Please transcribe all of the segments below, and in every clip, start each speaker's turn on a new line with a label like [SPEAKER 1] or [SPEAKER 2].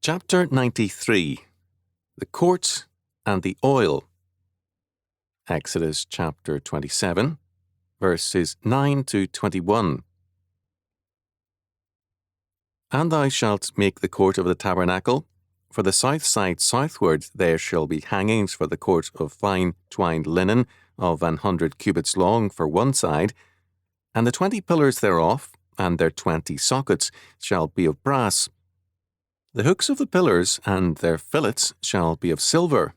[SPEAKER 1] Chapter 93. The Court and the Oil. Exodus chapter 27, verses 9 to 21. And thou shalt make the court of the tabernacle. For the south side southward there shall be hangings for the court of fine twined linen of 100 cubits long for one side, and the 20 pillars thereof, and their 20 sockets, shall be of brass. The hooks of the pillars and their fillets shall be of silver.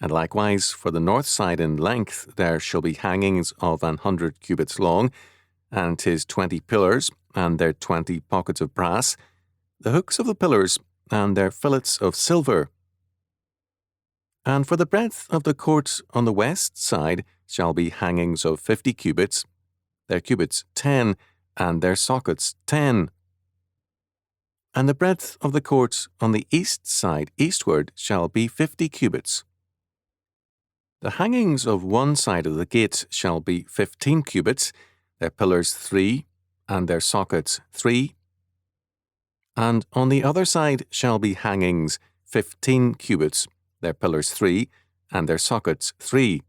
[SPEAKER 1] And likewise for the north side in length there shall be hangings of 100 cubits long, and his 20 pillars and their 20 pockets of brass, the hooks of the pillars and their fillets of silver. And for the breadth of the court on the west side shall be hangings of 50 cubits, their cubits 10, and their sockets 10. And the breadth of the court on the east side eastward shall be 50 cubits. The hangings of one side of the gate shall be 15 cubits, their pillars 3, and their sockets 3. And on the other side shall be hangings 15 cubits, their pillars 3, and their sockets 3.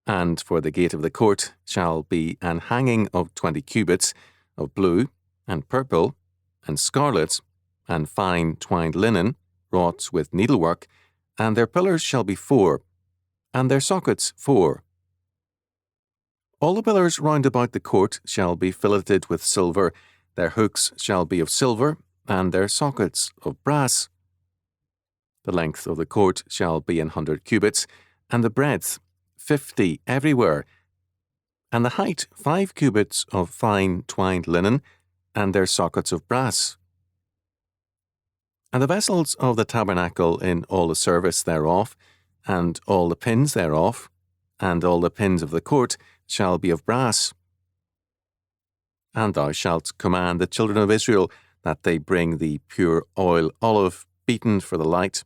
[SPEAKER 1] And for the gate of the court shall be an hanging of 20 cubits, of blue, and purple, and scarlet, and fine twined linen, wrought with needlework, and their pillars shall be 4, and their sockets 4. All the pillars round about the court shall be filleted with silver, their hooks shall be of silver, and their sockets of brass. The length of the court shall be 100 cubits, and the breadth 50 everywhere, and the height 5 cubits of fine twined linen, and their sockets of brass. And the vessels of the tabernacle in all the service thereof, and all the pins thereof, and all the pins of the court shall be of brass. And thou shalt command the children of Israel that they bring the pure oil olive beaten for the light,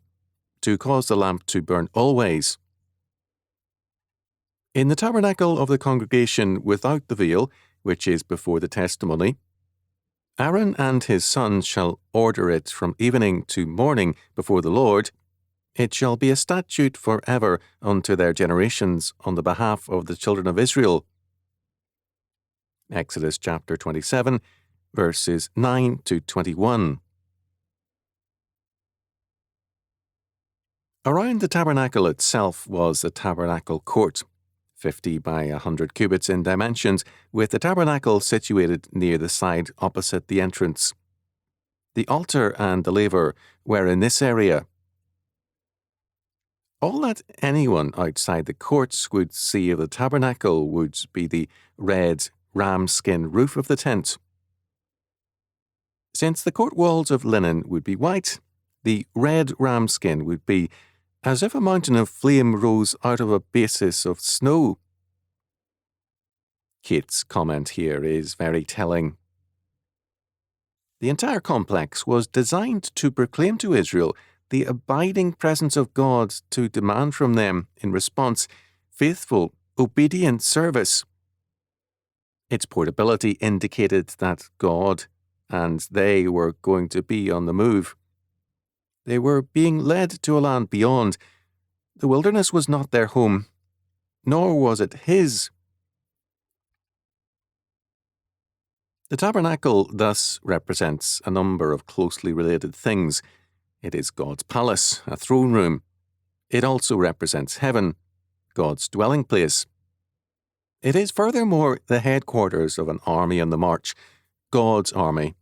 [SPEAKER 1] to cause the lamp to burn always. In the tabernacle of the congregation without the veil, which is before the testimony, Aaron and his sons shall order it from evening to morning before the Lord. It shall be a statute forever unto their generations on the behalf of the children of Israel. Exodus chapter 27, verses 9 to 21. Around the tabernacle itself was the tabernacle court, 50 by 100 cubits in dimensions, with the tabernacle situated near the side opposite the entrance. The altar and the laver were in this area. All that anyone outside the courts would see of the tabernacle would be the red ram-skin roof of the tent. Since the court walls of linen would be white, the red ram-skin would be as if a mountain of flame rose out of a basis of snow. Kate's comment here is very telling. The entire complex was designed to proclaim to Israel the abiding presence of God, to demand from them, in response, faithful, obedient service. Its portability indicated that God and they were going to be on the move. They were being led to a land beyond. The wilderness was not their home, nor was it his. The tabernacle thus represents a number of closely related things. It is God's palace, a throne room. It also represents heaven, God's dwelling place. It is furthermore the headquarters of an army on the march, God's army.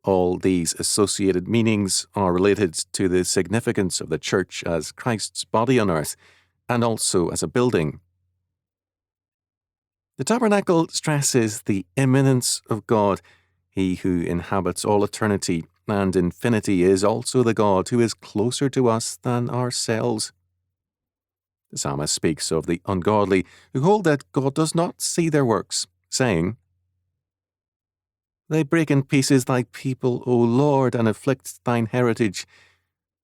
[SPEAKER 1] All these associated meanings are related to the significance of the church as Christ's body on earth, and also as a building. The tabernacle stresses the immanence of God. He who inhabits all eternity and infinity is also the God who is closer to us than ourselves. The psalmist speaks of the ungodly who hold that God does not see their works, saying, They break in pieces thy people, O Lord, and afflict thine heritage.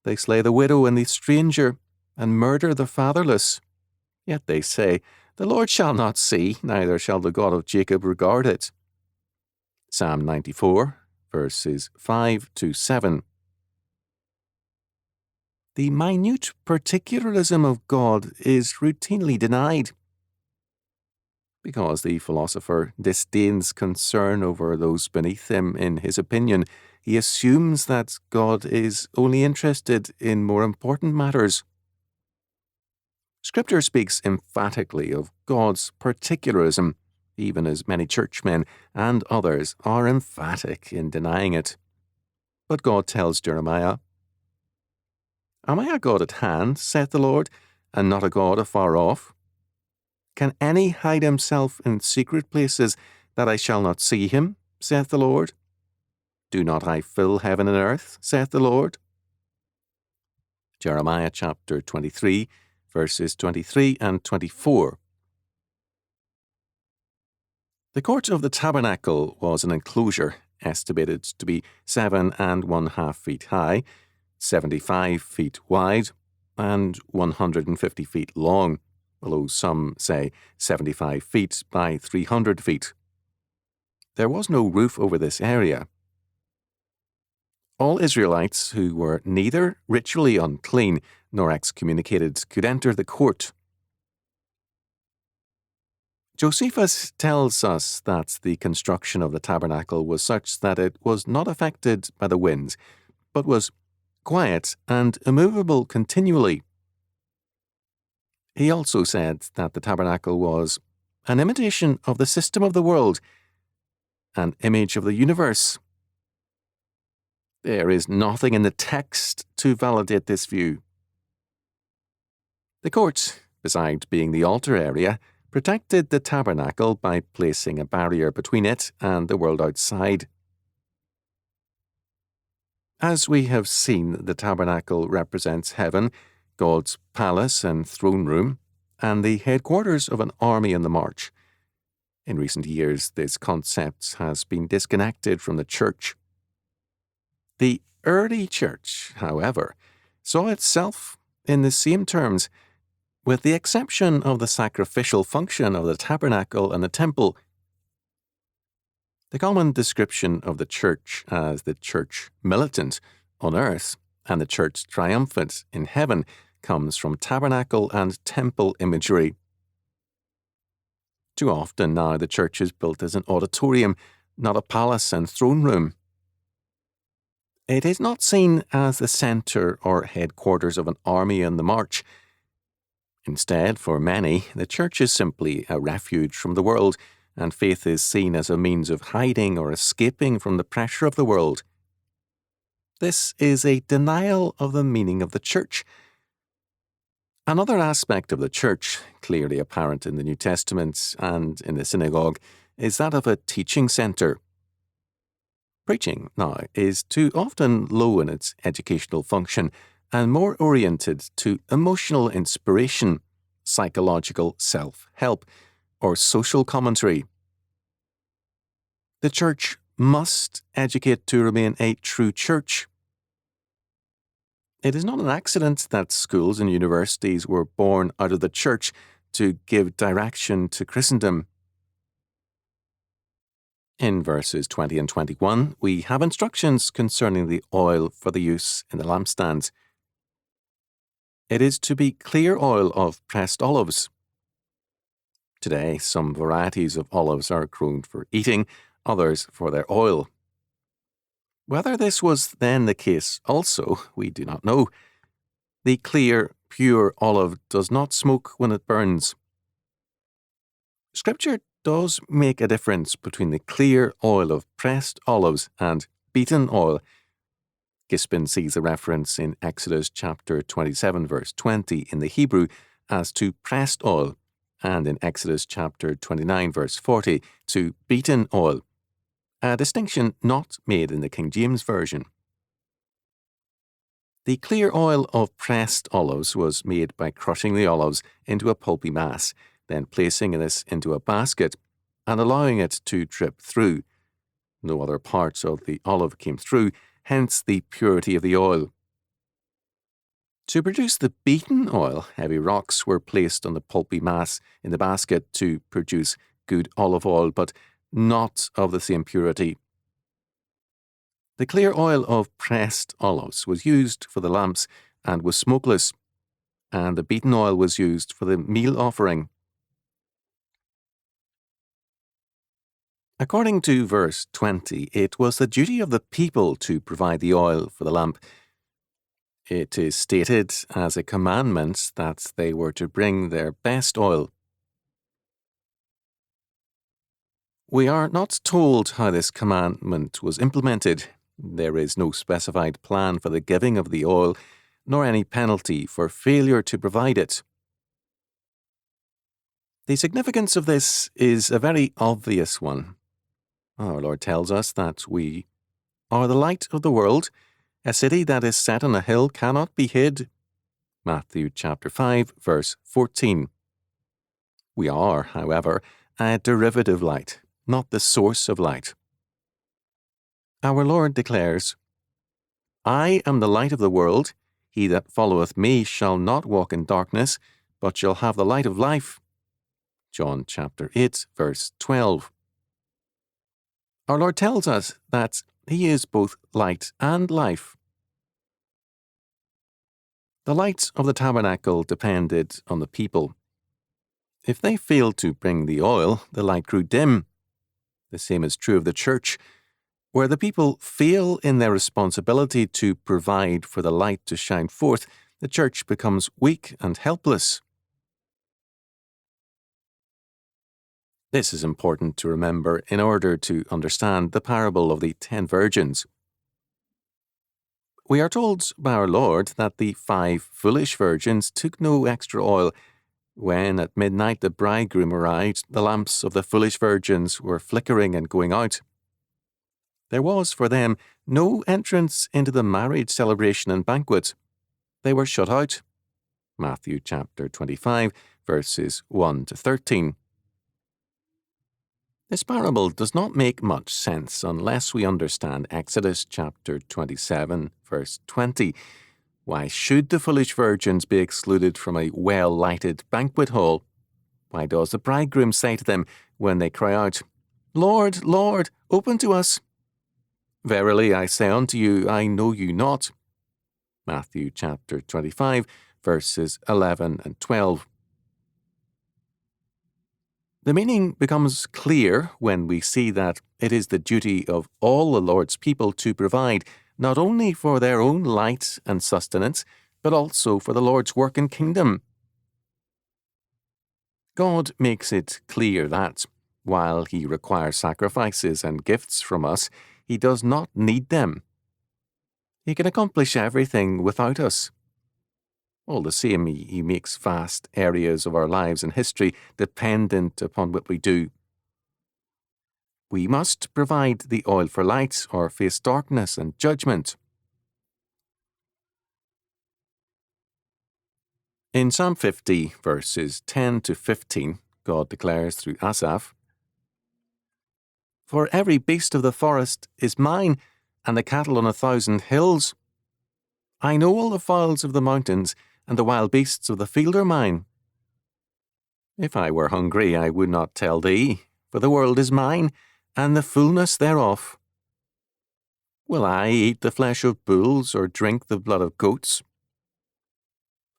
[SPEAKER 1] They slay the widow and the stranger, and murder the fatherless. Yet they say, The Lord shall not see, neither shall the God of Jacob regard it. Psalm 94, verses 5 to 7. The minute particularism of God is routinely denied because the philosopher disdains concern over those beneath him in his opinion. He assumes that God is only interested in more important matters. Scripture speaks emphatically of God's particularism, even as many churchmen and others are emphatic in denying it. But God tells Jeremiah, "Am I a God at hand, saith the Lord, and not a God afar off? Can any hide himself in secret places that I shall not see him, saith the Lord? Do not I fill heaven and earth, saith the Lord?" Jeremiah chapter 23, verses 23 and 24. The court of the tabernacle was an enclosure estimated to be 7½ feet high, 75 feet wide, and 150 feet long, although some say 75 feet by 300 feet. There was no roof over this area. All Israelites who were neither ritually unclean nor excommunicated could enter the court. Josephus tells us that the construction of the tabernacle was such that it was not affected by the winds, but was quiet and immovable continually. He also said that the tabernacle was an imitation of the system of the world, an image of the universe. There is nothing in the text to validate this view. The court, besides being the altar area, protected the tabernacle by placing a barrier between it and the world outside. As we have seen, the tabernacle represents heaven, God's palace and throne room, and the headquarters of an army on the march. In recent years, this concept has been disconnected from the church. The early church, however, saw itself in the same terms, with the exception of the sacrificial function of the tabernacle and the temple. The common description of the church as the church militant on earth and the church triumphant in heaven comes from tabernacle and temple imagery. Too often now the church is built as an auditorium, not a palace and throne room. It is not seen as the centre or headquarters of an army on the march. Instead, for many, the church is simply a refuge from the world, and faith is seen as a means of hiding or escaping from the pressure of the world. This is a denial of the meaning of the church. Another aspect of the church, clearly apparent in the New Testament and in the synagogue, is that of a teaching centre. Preaching, now, is too often low in its educational function and more oriented to emotional inspiration, psychological self-help, or social commentary. The church must educate to remain a true church. It is not an accident that schools and universities were born out of the church to give direction to Christendom. In verses 20 and 21, we have instructions concerning the oil for the use in the lampstands. It is to be clear oil of pressed olives. Today, some varieties of olives are grown for eating, others for their oil. Whether this was then the case also, we do not know. The clear, pure olive does not smoke when it burns. Scripture does make a difference between the clear oil of pressed olives and beaten oil. Gispen sees a reference in Exodus chapter 27 verse 20 in the Hebrew as to pressed oil, and in Exodus chapter 29 verse 40 to beaten oil, a distinction not made in the King James Version. The clear oil of pressed olives was made by crushing the olives into a pulpy mass, then placing this into a basket and allowing it to drip through. No other parts of the olive came through, hence the purity of the oil. To produce the beaten oil, heavy rocks were placed on the pulpy mass in the basket to produce good olive oil, but not of the same purity. The clear oil of pressed olives was used for the lamps and was smokeless, and the beaten oil was used for the meal offering. According to verse 20, it was the duty of the people to provide the oil for the lamp. It is stated as a commandment that they were to bring their best oil. We are not told how this commandment was implemented. There is no specified plan for the giving of the oil, nor any penalty for failure to provide it. The significance of this is a very obvious one. Our Lord tells us that we are the light of the world. A city that is set on a hill cannot be hid. Matthew chapter 5, verse 14. We are, however, a derivative light, not the source of light. Our Lord declares, I am the light of the world. He that followeth me shall not walk in darkness, but shall have the light of life. John chapter 8, verse 12. Our Lord tells us that He is both light and life. The light of the tabernacle depended on the people. If they failed to bring the oil, the light grew dim. The same is true of the church. Where the people fail in their responsibility to provide for the light to shine forth, the church becomes weak and helpless. This is important to remember in order to understand the parable of the 10 virgins. We are told by our Lord that the 5 foolish virgins took no extra oil. When at midnight the bridegroom arrived, the lamps of the foolish virgins were flickering and going out. There was for them no entrance into the marriage celebration and banquet. They were shut out. Matthew chapter 25, verses 1 to 13. This parable does not make much sense unless we understand Exodus chapter 27, verse 20. Why should the foolish virgins be excluded from a well-lighted banquet hall? Why does the bridegroom say to them when they cry out, Lord, Lord, open to us? Verily I say unto you, I know you not. Matthew chapter 25, verses 11 and 12. The meaning becomes clear when we see that it is the duty of all the Lord's people to provide not only for their own light and sustenance, but also for the Lord's work and kingdom. God makes it clear that, while He requires sacrifices and gifts from us, He does not need them. He can accomplish everything without us. All the same, He makes vast areas of our lives and history dependent upon what we do. We must provide the oil for light or face darkness and judgment. In Psalm 50, verses 10 to 15, God declares through Asaph, For every beast of the forest is mine, and the cattle on 1,000 hills. I know all the fowls of the mountains, and the wild beasts of the field are mine. If I were hungry, I would not tell thee, for the world is mine, and the fullness thereof. Will I eat the flesh of bulls, or drink the blood of goats?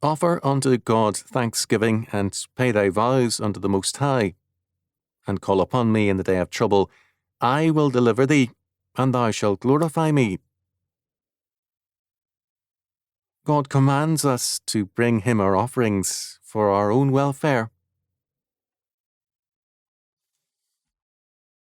[SPEAKER 1] Offer unto God thanksgiving, and pay thy vows unto the Most High. And call upon me in the day of trouble. I will deliver thee, and thou shalt glorify me. God commands us to bring Him our offerings for our own welfare.